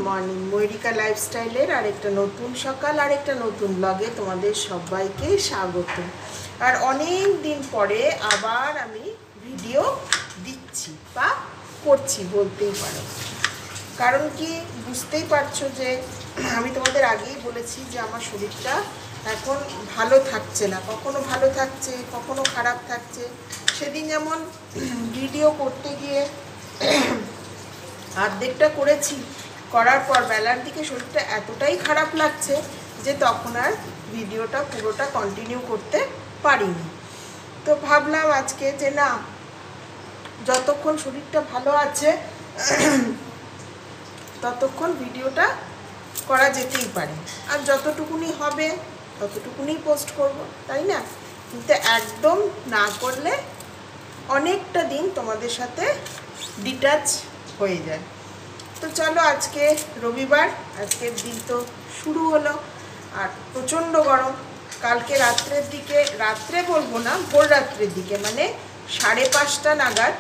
Morning ময়ূরিকা লাইফস্টাইলের আরেকটা নতুন সকাল আরেকটা নতুন ব্লগে তোমাদের সবাইকে স্বাগত। আর অনেক দিন পরে আবার আমি ভিডিও দিচ্ছি বা করছি বলতেই পারো। কারণ কি বুঝতেই পারছো যে আমি তোমাদের আগেই বলেছি যে আমার শরীরটা এখন ভালো থাকছে না, কখনো ভালো থাকছে কখনো খারাপ থাকছে। সেদিন যেমন ভিডিও করতে গিয়ে অর্ধেকটা করেছি, করার পর বেলার দিকে শরীরটা এতটাই খারাপ লাগছে যে তখন আর ভিডিওটা পুরোটা কন্টিনিউ করতে পারিনি। তো ভাবলাম আজকে যে না, যতক্ষণ শরীরটা ভালো আছে ততক্ষণ ভিডিওটা করা যেতেই পারে, আর যতটুকুনি হবে ততটুকুনি পোস্ট করব, তাই না? কিন্তু একদম না করলে অনেকটা দিন তোমাদের সাথে ডিটাচ হয়ে যায়। তো চলো, আজকে রবিবার, আজকের দিন তো শুরু হলো। আর প্রচণ্ড গরম। কালকে রাত্রের দিকে, রাত্রে বলবো না, ভোর রাত্রের দিকে মানে 5:30 নাগাদ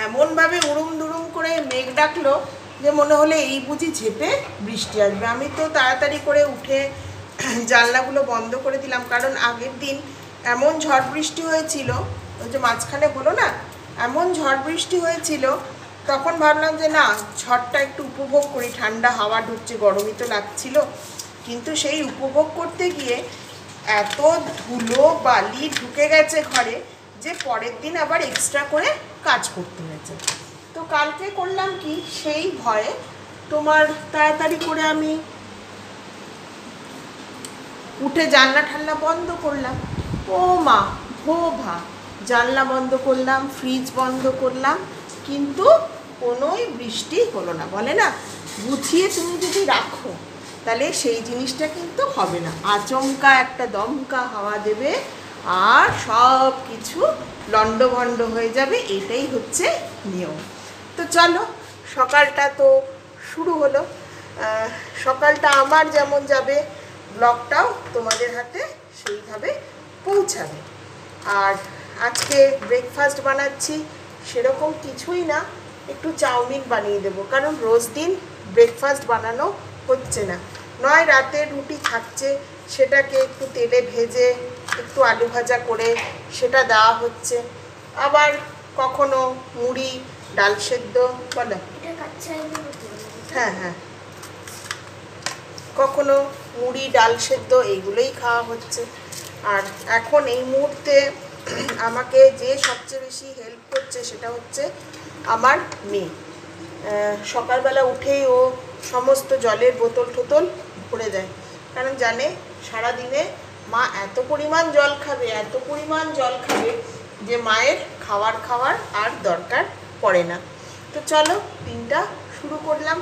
এমনভাবে উড়ুম দুরুম করে মেঘ ডাকলো যে মনে হলে এই বুঝি ঝেপে বৃষ্টি আসবে। আমি তো তাড়াতাড়ি করে উঠে জানলাগুলো বন্ধ করে দিলাম, কারণ আগের দিন এমন ঝড় বৃষ্টি হয়েছিল, ওই যে মাঝখানে হলো না, এমন ঝড় বৃষ্টি হয়েছিল, তখন ভাবলাম যে না, ঝড়টা একটু উপভোগ করি, ঠান্ডা হাওয়া ঢুকছে, গরমই তো লাগছিল। কিন্তু সেই উপভোগ করতে গিয়ে এত ধুলো বালি ঢুকে গেছে ঘরে যে পরের দিন আবার এক্সট্রা করে কাজ করতে হয়েছে। তো কালকে করলাম কি, সেই ভয়ে তোমার তাড়াতাড়ি করে আমি উঠে জানলা ঠান্ডা বন্ধ করলাম। ও মা ভা, জানলা বন্ধ করলাম, ফ্রিজ বন্ধ করলাম, কিন্তু কোনোই বৃষ্টি হলো না। বলে না, গুছিয়ে তুমি যদি রাখো তাহলে সেই জিনিসটা কিন্তু হবে না, আচমকা একটা দমকা হাওয়া দেবে আর সব কিছু লণ্ডভণ্ড হয়ে যাবে। এটাই হচ্ছে নিয়ম। তো চলো, সকালটা তো শুরু হলো। সকালটা আমার যেমন যাবে, ব্লগটাও তোমাদের হাতে সেইভাবে পৌঁছাবে। আর আজকে ব্রেকফাস্ট বানাচ্ছি সেরকম কিছুই না, একটু চাউমিন বানিয়ে দেবো, কারণ রোজ দিন ব্রেকফাস্ট বানানো হচ্ছে না। নয় রাতে রুটি থাকছে, সেটাকে একটু তেলে ভেজে একটু আলু ভাজা করে সেটা দেওয়া হচ্ছে, আবার কখনো মুড়ি ডাল সেদ্ধ, বলো হ্যাঁ হ্যাঁ, কখনো মুড়ি ডাল সেদ্ধ এইগুলোই খাওয়া হচ্ছে। আর এখন এই মুহূর্তে আমাকে যে সবচেয়ে বেশি হেল্প করছে সেটা হচ্ছে আমার মেয়ে। সকালবেলা উঠেই ও সমস্ত জলের বোতল টোতল ভরে দেয়, কারণ জানে সারাদিনে মা এত পরিমাণ জল খাবে, এত পরিমাণ জল খাবে যে মায়ের খাওয়ার আর দরকার পড়ে না। তো চলো, দিনটা শুরু করলাম,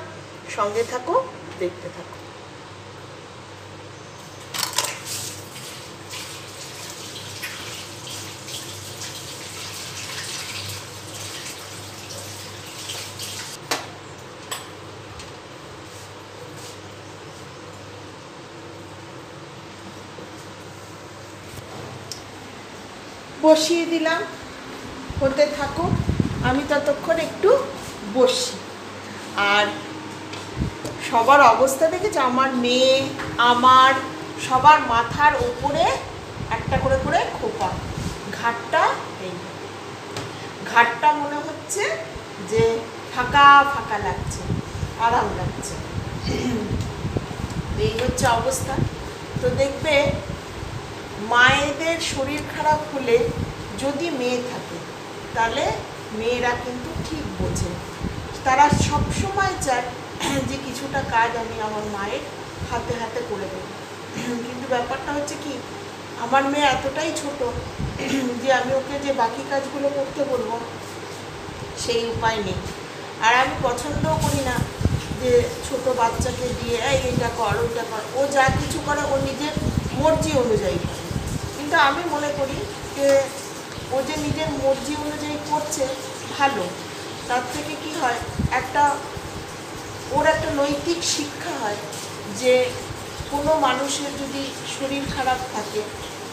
সঙ্গে থাকো, দেখতে থাকো। বসিয়ে দিলাম, হতে থাকো, আমি ততক্ষণ একটু বসি। আর সবার অবস্থা দেখেছো, আমার মেয়ে, আমার সবার মাথার ওপরে একটা করে করে খোপা। ঘাটটা এই ঘাটটা মনে হচ্ছে যে ফাঁকা ফাঁকা লাগছে, আরাম লাগছে, এই হচ্ছে অবস্থা। তো দেখবে, মায়েদের শরীর খারাপ হলে যদি মেয়ে থাকে তাহলে মেয়েরা কিন্তু ঠিক বোঝে, তারা সবসময় চায় যে কিছুটা কাজ আমি আমার মায়ের হাতে হাতে করে দেবো। কিন্তু ব্যাপারটা হচ্ছে কি, আমার মেয়ে এতটাই ছোট যে আমি ওকে যে বাকি কাজগুলো করতে বলবো সেই উপায় নেই। আর আমি পছন্দও করি না যে ছোট বাচ্চাকে দিয়ে এইটা কর ওইটা কর, ও যা কিছু করে ও নিজের মর্জি অনুযায়ী করে। কিন্তু আমি মনে করি যে ও যে নিজের মর্জি অনুযায়ী করছে ভালো, তার থেকে কি হয়, ওর একটা নৈতিক শিক্ষা হয় যে কোনো মানুষের যদি শরীর খারাপ থাকে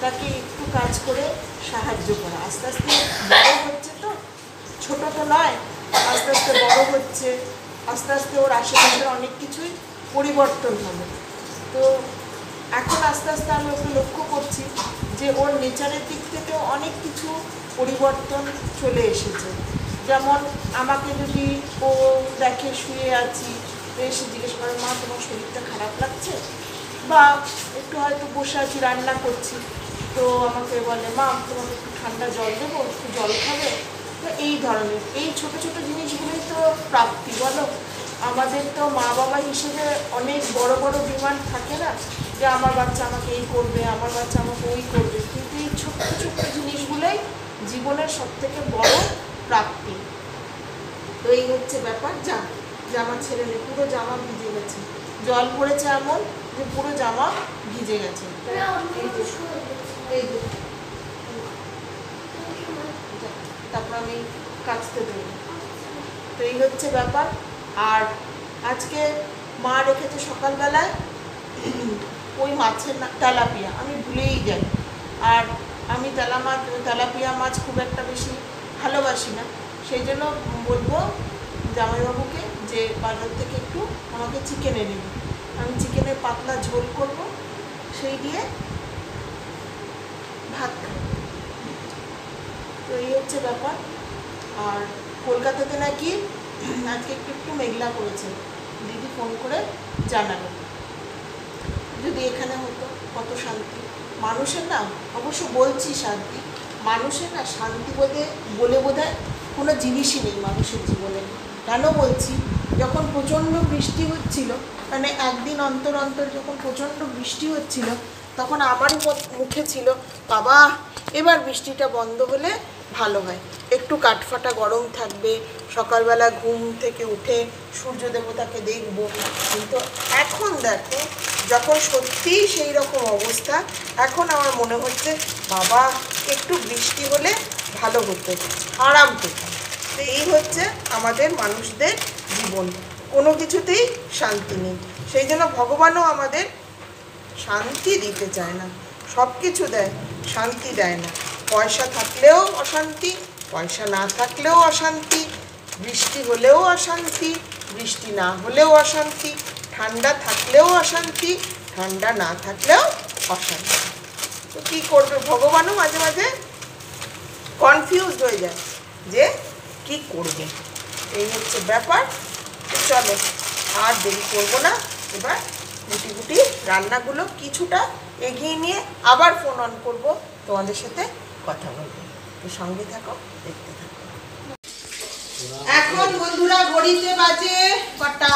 তাকে একটু কাজ করে সাহায্য করা। আস্তে আস্তে বড় হচ্ছে, তো ছোট তো নয়, আস্তে আস্তে বড় হচ্ছে, আস্তে আস্তে ওর আশেপাশের অনেক কিছুই পরিবর্তন হবে। তো এখন আস্তে আস্তে আমি ওকে লক্ষ্য করছি যে ওর নেচারের দিক থেকেও অনেক কিছু পরিবর্তন চলে এসেছে। যেমন আমাকে যদি ও দেখে শুয়ে আছি, তো এসে জিজ্ঞেস করে, মা তোমার শরীরটা খারাপ লাগছে, বা একটু হয়তো বসে আছি রান্না করছি, তো আমাকে বলে, মা তোমাকে একটু ঠান্ডা জল দেবো, একটু জল খাবে। তো এই ধরনের এই ছোট ছোট জিনিসগুলোই তো প্রাপ্তি, বলো। আমাদের তো মা বাবা হিসেবে অনেক বড় বড় ডিমান্ড থাকে না, যে আমার বাচ্চা আমাকে এই করবে, আমার বাচ্চা আমাকে ওই করবে, কিন্তু এই ছোট্ট ছোট্ট জিনিসগুলোই জীবনের সবথেকে বড় প্রাপ্তি। তো এই হচ্ছে ব্যাপার। জামা ছেড়ে নেই, পুরো জামা ভিজে গেছে, জল পড়েছে এমন যে পুরো জামা ভিজে গেছে। তারপর আমি কাচতে দেবো। তো এই হচ্ছে ব্যাপার। আর আজকে মা রেখেছে সকালবেলায় ওই মাছের তেলাপিয়া, আমি ভুলেই যাই। আর আমি তেলাপিয়া মাছ খুব একটা বেশি ভালোবাসি না, সেই জন্য বলবো জামাইবাবুকে যে বাজার থেকে একটু আমাকে চিকেন এনে দিন। আমি চিকেনের পাতলা ঝোল করব, সেই দিয়ে ভাত খাবো। তো এই হচ্ছে ব্যাপার। আর কলকাতাতে নাকি আজকে একটু একটু মেঘলা করেছে, দিদি ফোন করে জানালো। যদি এখানে হতো কত শান্তি মানুষের, না অবশ্য বলছি শান্তি, মানুষের না শান্তি বলে বোধহয় কোনো জিনিসই নেই মানুষের জীবনে। কেন বলছি, যখন প্রচণ্ড বৃষ্টি হচ্ছিল, মানে একদিন অন্তর অন্তর যখন প্রচণ্ড বৃষ্টি হচ্ছিল, তখন আমারই মুখে ছিল, বাবা এবার বৃষ্টিটা বন্ধ হলে ভালো হয়, একটু কাঠফাটা গরম থাকবে, সকালবেলা ঘুম থেকে উঠে সূর্য দেবতাকে দেখব। কিন্তু এখন দেখো, যখন সত্যিই সেই রকম অবস্থা, এখন আমার মনে হচ্ছে বাবা একটু বৃষ্টি হলে ভালো হতো, আরাম পেতাম। তো এই হচ্ছে আমাদের মানুষদের জীবন, কোনো কিছুতেই শান্তি নেই। সেই জন্য ভগবানও আমাদের শান্তি দিতে চায় না, সব কিছু দেয়, শান্তি দেয় না। পয়সা থাকলেও অশান্তি, পয়সা না থাকলেও অশান্তি, বৃষ্টি হলেও অশান্তি, বৃষ্টি না হলেও অশান্তি, ঠান্ডা থাকলেও অশান্তি, ঠান্ডা না থাকলেও অশান্তি। তো কী করবে, ভগবানও মাঝে মাঝে কনফিউজড হয়ে যায় যে কি করবে। এই হচ্ছে ব্যাপার। চলো আর দেরি করবো না, এবার গুটি গুটি রান্নাগুলো কিছুটা এগিয়ে নিয়ে আবার ফোন অন করবো, তোমাদের সাথে কথা বলবো। তো সঙ্গে থাকো, দেখতে থাকো। এখন বন্ধুরা ঘড়িতে বাজে কটা?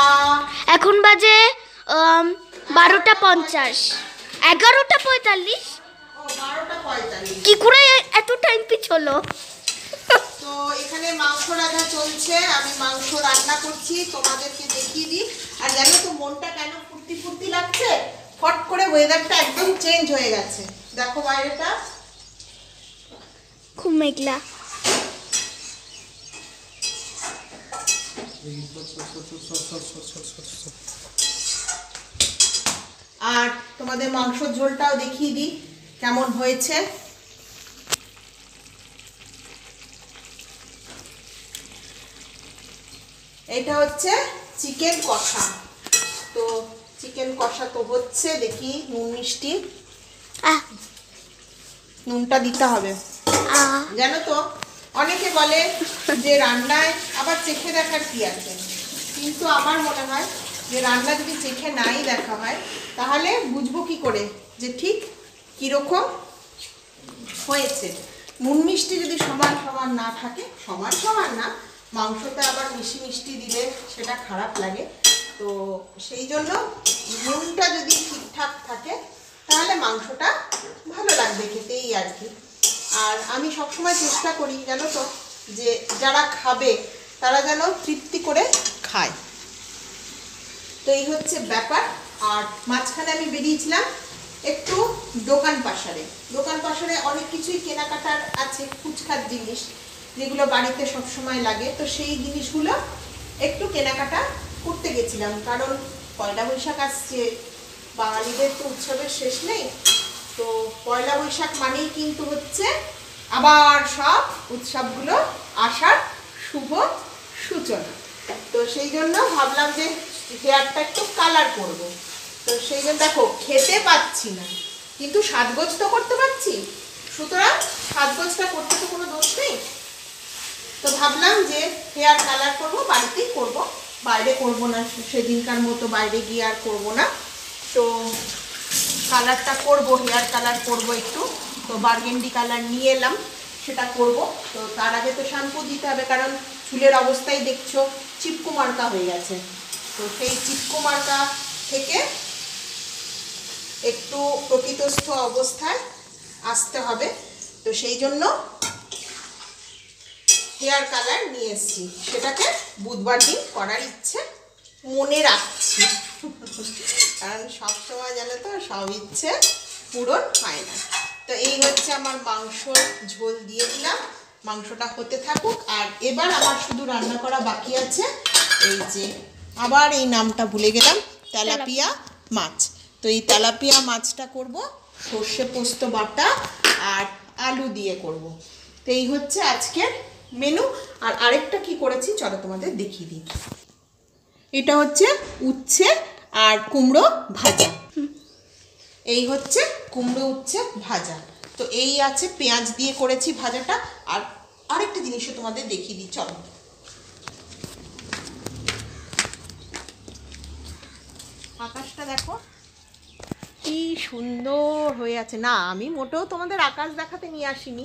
এখন বাজে 12:50, 11:45। 12:45। কি করে এত টাইম পিছলো? তো এখানে মাংস রান্না চলছে, আমি মাংস রান্না করছি, তোমাদেরকে দেখিয়ে দিই। আর জানো তো মনটা কেন ফুর্তি ফুর্তি লাগছে, ফট করে ওয়েদারটা একদম চেঞ্জ হয়ে গেছে। দেখো বাইরেটা খুব মেঘলা। আর তোমাদের মাংসর ঝোলটাও দেখিয়ে দিই কেমন হয়েছে। এটা হচ্ছে চিকেন কষা। তো চিকেন কষা তো হচ্ছে, দেখি নুন মিষ্টি, নুনটা দিতে হবে। জানো তো অনেকে বলে যে রান্নায় আবার চেখে দেখার কি আছে, কিন্তু আমার মনে হয় যে রান্না যদি চেখে নাই দেখা হয়, তাহলে বুঝবো কি করে যে ঠিক কীরকম হয়েছে। নুন মিষ্টি যদি সমান সমান না থাকে, সমান সমান না, মাংসতে আবার মিষ্টি মিষ্টি দিলে সেটা খারাপ লাগে। তো সেই জন্য নুনটা যদি ঠিকঠাক থাকে তাহলে মাংসটা ভালো লাগবে খেতে, এই আর কি। আর আমি সবসময় চেষ্টা করি জানো তো, যে যারা খাবে তারা যেন তৃপ্তি করে খায়। তো এই হচ্ছে ব্যাপার। আর মাঝখানে আমি বেরিয়েছিলাম একটু দোকান পাশারে অনেক কিছুই কেনাকাটার আছে, ফুচকার জিনিস যেগুলো বাড়িতে সবসময় লাগে। তো সেই জিনিসগুলো একটু কেনাকাটা করতে গেছিলাম, কারণ পয়লা বৈশাখ আসছে, বাঙালিদের তো উৎসবের শেষ নেই। তো পয়লা বৈশাখ মানেই কিন্তু হচ্ছে আবার সব উৎসবগুলো আসার শুভ সূচনা। তো সেই জন্য ভাবলাম যে হেয়ারটা একটু কালার করব। তো সেই জন্য দেখো খেতে পাচ্ছি না, কিন্তু সাজগোজ তো করতে পারছি, সুতরাং সাজগোজটা করতে তো কোনো দোষ নেই। তো ভাবলাম যে হেয়ার কালার করব, বাড়িতেই করব, বাইরে করব না, সেদিনকার মতো বাইরে গিয়ে আর করব না। তো কালারটা করব, হেয়ার কালার করব একটু। তো বার্গেন্ডি কালার নিয়ে এলাম, সেটা করব। তো তার আগে তো শ্যাম্পু দিতে হবে, কারণ চুলের অবস্থাই দেখছো চিপকু মার্কা হয়ে গেছে। তো সেই চিপকু মার্কা থেকে একটু প্রকৃতস্থ অবস্থায় আসতে হবে। তো সেই জন্য হেয়ার কালার নিয়ে এসেছি, সেটাকে বুধবার দিন করার ইচ্ছে মনে রাখছি। কারণ সবসময় জানো তো সব ইচ্ছে পূরণ হয় না। তো এই হচ্ছে আমার মাংসর ঝোল দিয়ে দিলাম, মাংসটা হতে থাকুক। আর এবার আমার শুধু রান্না করা বাকি আছে এই যে, আবার এই নামটা ভুলে গেলাম, তেলাপিয়া মাছ। তো এই তেলাপিয়া মাছটা করব সর্ষে পোস্ত বাটা আর আলু দিয়ে করব। তো এই হচ্ছে আজকের মেনু। আর আরেকটা কি করেছি চলো তোমাদের দেখিয়ে দিই। এটা হচ্ছে উচ্ছে আর কুমড়ো ভাজা। এই হচ্ছে কুমড়ো উচ্ছে ভাজা। তো এই আছে, পেঁয়াজ দিয়ে করেছি ভাজাটা। আর আরেকটা জিনিসও তোমাদের দেখিয়ে দিই চলো। আকাশটা দেখো কি সুন্দর হয়ে আছে। না আমি মোটেও তোমাদের আকাশ দেখাতে নিয়ে আসিনি,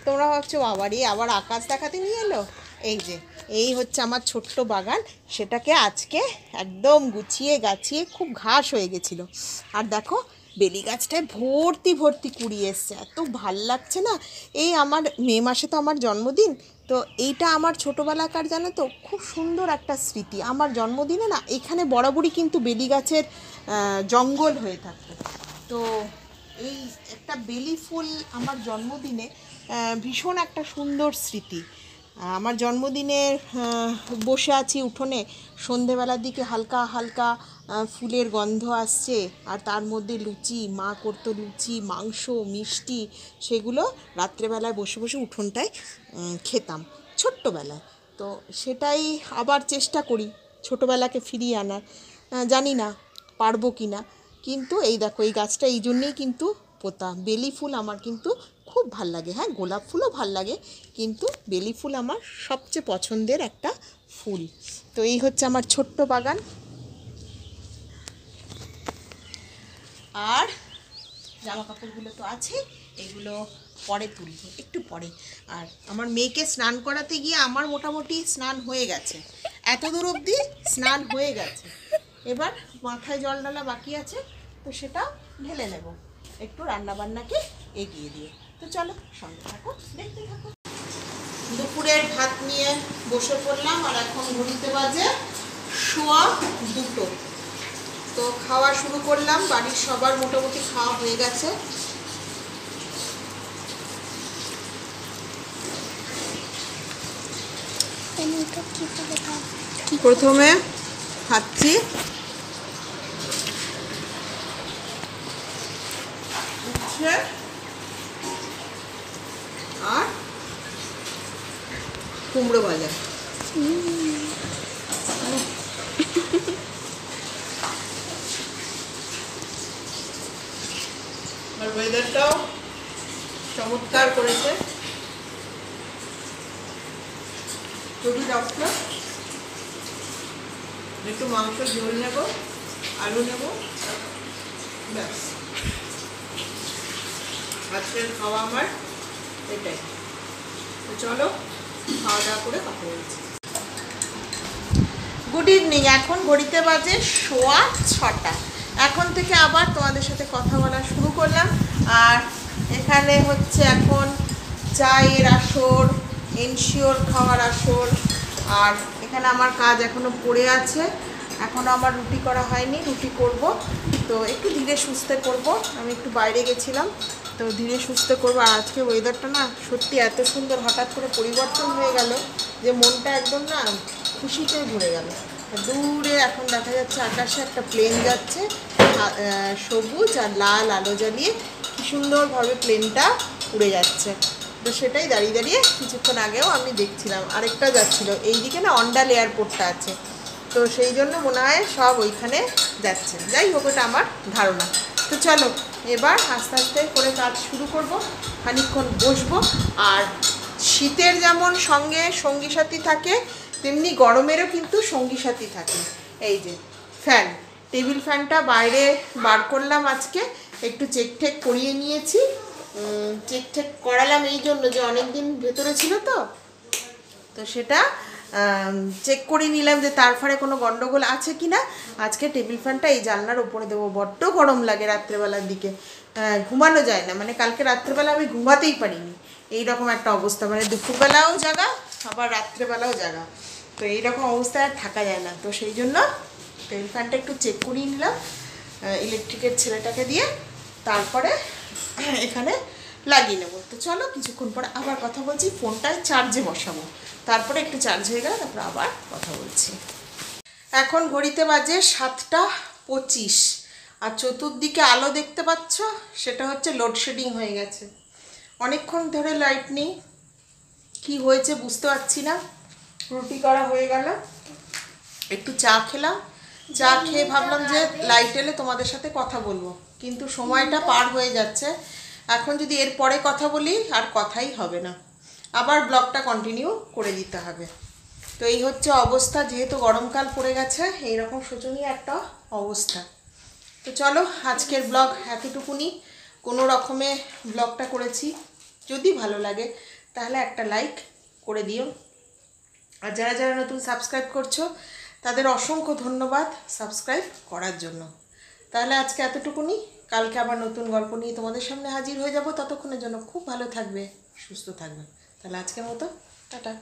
তোমরা ভাবছো বাবারে আবার আকাশ দেখাতে নিয়ে এলো। এই যে এই হচ্ছে আমার ছোট্ট বাগান, সেটাকে আজকে একদম গুছিয়ে গাছিয়ে, খুব ঘাস হয়ে গেছিলো। আর দেখো বেলি গাছটায় ভর্তি ভর্তি কুড়ি এসছে, এত ভাল লাগছে না। এই আমার মে মাসে তো আমার জন্মদিন, তো এইটা আমার ছোটোবেলাকার জানো তো খুব সুন্দর একটা স্মৃতি। আমার জন্মদিনে না এখানে বরাবরই কিন্তু বেলি গাছের জঙ্গল হয়ে থাকতো। তো এই একটা বেলি ফুল আমার জন্মদিনে ভীষণ একটা সুন্দর স্মৃতি। আমার জন্মদিনে বসে আছি উঠোনে, সন্ধেবেলার দিকে হালকা হালকা ফুলের গন্ধ আসছে, আর তার মধ্যে লুচি, মা করতো লুচি, মাংস, মিষ্টি, সেগুলো রাত্রেবেলায় বসে বসে উঠোনটায় খেতাম ছোট্টবেলায়। তো সেটাই আবার চেষ্টা করি ছোটোবেলাকে ফিরিয়ে আনার। জানি না পারবো কি না, কিন্তু এই দেখো এই গাছটা এই জন্যেই কিন্তু পোতা। বেলি ফুল আমার কিন্তু খুব ভাল লাগে। হ্যাঁ, গোলাপ ফুলও ভাল লাগে, কিন্তু বেলি ফুল আমার সবচেয়ে পছন্দের একটা ফুল। তো এই হচ্ছে আমার ছোট্ট বাগান। আর জামা কাপড়গুলো তো আছে, এগুলো পরে তুলবো একটু পরে। আর আমার মেয়েকে স্নান করাতে গিয়ে আমার মোটামুটি স্নান হয়ে গেছে, এত দূর অবধি স্নান হয়ে গেছে। এবার মাথায় জল ঢালা বাকি আছে, তো সেটা ঢেলে নেব একটু রান্নাবান্নাকে এগিয়ে দিয়ে। তো চলো সঙ্গে থাকো, দেখতে থাকো। দুপুরের ভাত নিয়ে বসে পড়লাম, আর এখন ঘড়িতে বাজে 1:15। তো খাওয়া শুরু করলাম, বাড়ির সবার মোটামুটি খাওয়া হয়ে গেছে। প্রথমে খাচ্ছি উচ্ছে আর কুমড়ো ভাজা। আর ওয়েদারটাও চমৎকার করেছে। রুটি ডাউটটা একটু মাংস ঝোল নেব, আলু নেব, ব্যাস আজকের খাওয়া আমার এটাই। তো চলো খাওয়া দাওয়া করে কথা বলছি। Good evening. এখন ঘড়িতে বাজে 6:15। এখন থেকে আবার তোমাদের সাথে কথা বলা শুরু করলাম। আর এখানে হচ্ছে এখন চায়ের আসর, এনশিওর খাওয়ার আসর। আর এখানে আমার কাজ এখনও পড়ে আছে, এখনও আমার রুটি করা হয়নি, রুটি করব। তো একটু ধীরে সুস্থে করব, আমি একটু বাইরে গেছিলাম, তো ধীরে সুস্থে করবো। আর আজকে ওয়েদারটা না সত্যি এত সুন্দর, হঠাৎ করে পরিবর্তন হয়ে গেল যে মনটা একদম না খুশিতে ভরে গেল। দূরে এখন দেখা যাচ্ছে আকাশে একটা প্লেন যাচ্ছে, সবুজ আর লাল আলো জ্বালিয়ে কি সুন্দরভাবে প্লেনটা উড়ে যাচ্ছে। তো সেটাই দাঁড়িয়ে দাঁড়িয়ে কিছুক্ষণ আগেও আমি দেখছিলাম, আরেকটা যাচ্ছিল এইদিকে না, অন্ডাল এয়ারপোর্টটা আছে, তো সেই জন্য মনে হয় সব ওইখানে যাচ্ছে। যাই হোক, ওটা আমার ধারণা। তো চলো এবার আস্তে আস্তে করে কাজ শুরু করব, খানিকক্ষণ বসবো। আর শীতের যেমন সঙ্গে সঙ্গী সাথী থাকে, তেমনি গরমেরও কিন্তু সঙ্গী সাথী থাকে। এই যে ফ্যান, টেবিল ফ্যানটা বাইরে বার করলাম আজকে, একটু চেক টেক করিয়ে নিয়েছি। চেক টেক করালাম এই জন্য যে অনেক দিন ভেতরে ছিল, তো সেটা চেক করে নিলাম যে তারপরে কোনো গন্ডগোল আছে কি না। আজকে টেবিল ফ্যানটা এই জানলার উপরে দেবো, বড্ড গরম লাগে রাত্রেবেলার দিকে, ঘুমানো যায় না। মানে কালকে রাত্রেবেলা আমি ঘুমাতেই পারিনি, এইরকম একটা অবস্থা, মানে দুপুরবেলাও জাগা আবার রাত্রেবেলাও জাগা, তো এইরকম অবস্থায় আর থাকা যায় না। তো সেই জন্য টেবিল ফ্যানটা একটু চেক করিয়ে নিলাম ইলেকট্রিকের ছেলেটাকে দিয়ে, তারপরে এখানে লাগিয়ে নেবো। তো চলো কিছুক্ষণ পর আবার কথা বলছি, ফোনটায় চার্জে বসাবো, তারপরে একটু চার্জ হয়ে গেলে তারপরে আবার কথা বলছি। এখন ঘড়িতে বাজে 7:25, আর চতুর্দিকে আলো দেখতে পাচ্ছ, সেটা হচ্ছে লোডশেডিং হয়ে গেছে। অনেকক্ষণ ধরে লাইট নেই, কি হয়েছে বুঝতে পারছি না। রুটি করা হয়ে গেল, একটু চা খেলাম, চা খেয়ে ভাবলাম যে লাইট এলে তোমাদের সাথে কথা বলবো, কিন্তু সময়টা পার হয়ে যাচ্ছে। এখন যদি এর পরে কথা বলি আর কথাই হবে না, আবার ব্লগটা কন্টিনিউ করে দিতে হবে। তো এই হচ্ছে অবস্থা, যেহেতু গরমকাল পড়ে গেছে, এইরকম শোচনীয় একটা অবস্থা। তো চলো আজকের ব্লগ এতটুকুনি, কোনো রকমে ব্লগটা করেছি। যদি ভালো লাগে তাহলে একটা লাইক করে দিও, আর যারা যারা নতুন সাবস্ক্রাইব করছো তাদের অসংখ্য ধন্যবাদ সাবস্ক্রাইব করার জন্য। তাহলে আজকে এতটুকুনি, কালকে আবার নতুন গল্প নিয়ে তোমাদের সামনে হাজির হয়ে যাব। ততক্ষণের জন্য খুব ভালো থাকবে, সুস্থ থাকবে। তাহলে আজকের মতো টাটা।